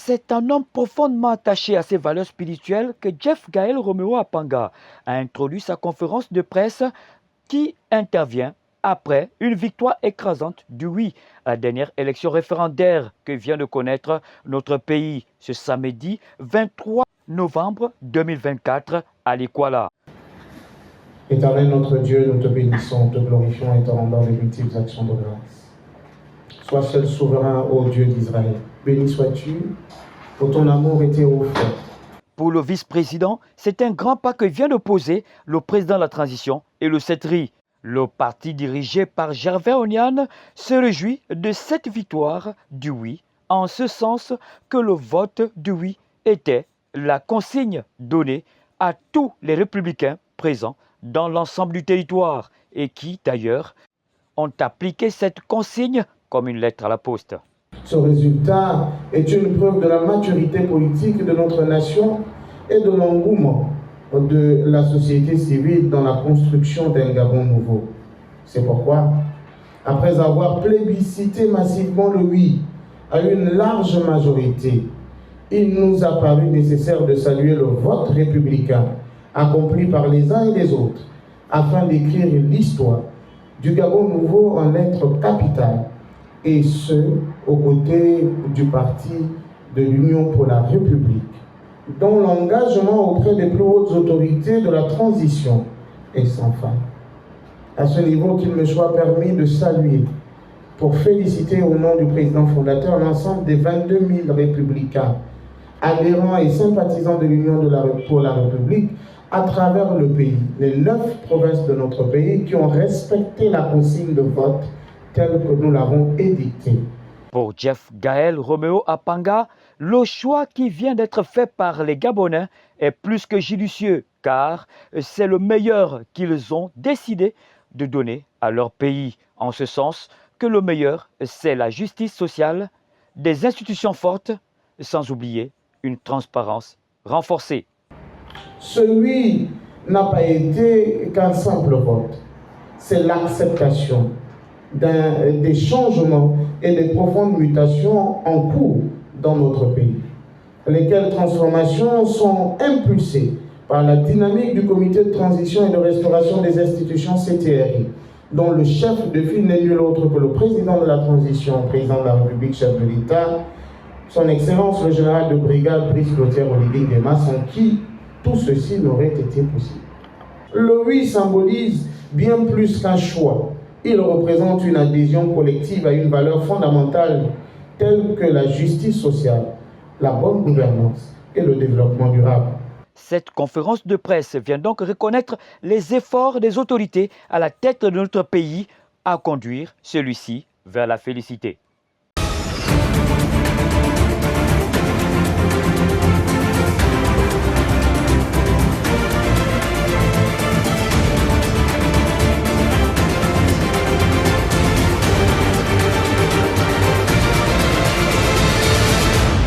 C'est un homme profondément attaché à ses valeurs spirituelles que Jeff Gaël Romeo Apanga a introduit sa conférence de presse qui intervient après une victoire écrasante du oui à la dernière élection référendaire que vient de connaître notre pays ce samedi 23 novembre 2024 à Likwala. Éternel notre Dieu, nous te bénissons, te glorifions et te rendons de multiples actions de grâce. Sois seul souverain, ô Dieu d'Israël. Béni sois-tu pour ton amour et tes hauts faits. Pour le vice-président, c'est un grand pas que vient de poser le président de la transition et le CETRI. Le parti dirigé par Gervais Oniane se réjouit de cette victoire du oui, en ce sens que le vote du oui était la consigne donnée à tous les républicains présents dans l'ensemble du territoire et qui, d'ailleurs, ont appliqué cette consigne comme une lettre à la poste. Ce résultat est une preuve de la maturité politique de notre nation et de l'engouement de la société civile dans la construction d'un Gabon nouveau. C'est pourquoi, après avoir plébiscité massivement le oui à une large majorité, il nous a paru nécessaire de saluer le vote républicain accompli par les uns et les autres afin d'écrire l'histoire du Gabon nouveau en lettres capitales, et ce, aux côtés du parti de l'Union pour la République, dont l'engagement auprès des plus hautes autorités de la transition est sans fin. À ce niveau, qu'il me soit permis de saluer, pour féliciter au nom du président fondateur, l'ensemble des 22 000 républicains, adhérents et sympathisants de l'Union pour la République, à travers le pays, les 9 provinces de notre pays qui ont respecté la consigne de vote telle que nous l'avons édictée. Pour Jeff Gaël Romeo Apanga, le choix qui vient d'être fait par les Gabonais est plus que judicieux, car c'est le meilleur qu'ils ont décidé de donner à leur pays. En ce sens que le meilleur, c'est la justice sociale, des institutions fortes, sans oublier une transparence renforcée. Celui n'a pas été qu'un simple vote. C'est l'acceptation des changements et des profondes mutations en cours dans notre pays, lesquelles transformations sont impulsées par la dynamique du comité de transition et de restauration des institutions CTRI, dont le chef de file n'est nul autre que le président de la transition, président de la République, chef de l'État, son Excellence le général de brigade Brice Clotaire Oligui Nguema, sans qui tout ceci n'aurait été possible. Le oui symbolise bien plus qu'un choix. Il représente une adhésion collective à une valeur fondamentale telle que la justice sociale, la bonne gouvernance et le développement durable. Cette conférence de presse vient donc reconnaître les efforts des autorités à la tête de notre pays à conduire celui-ci vers la félicité.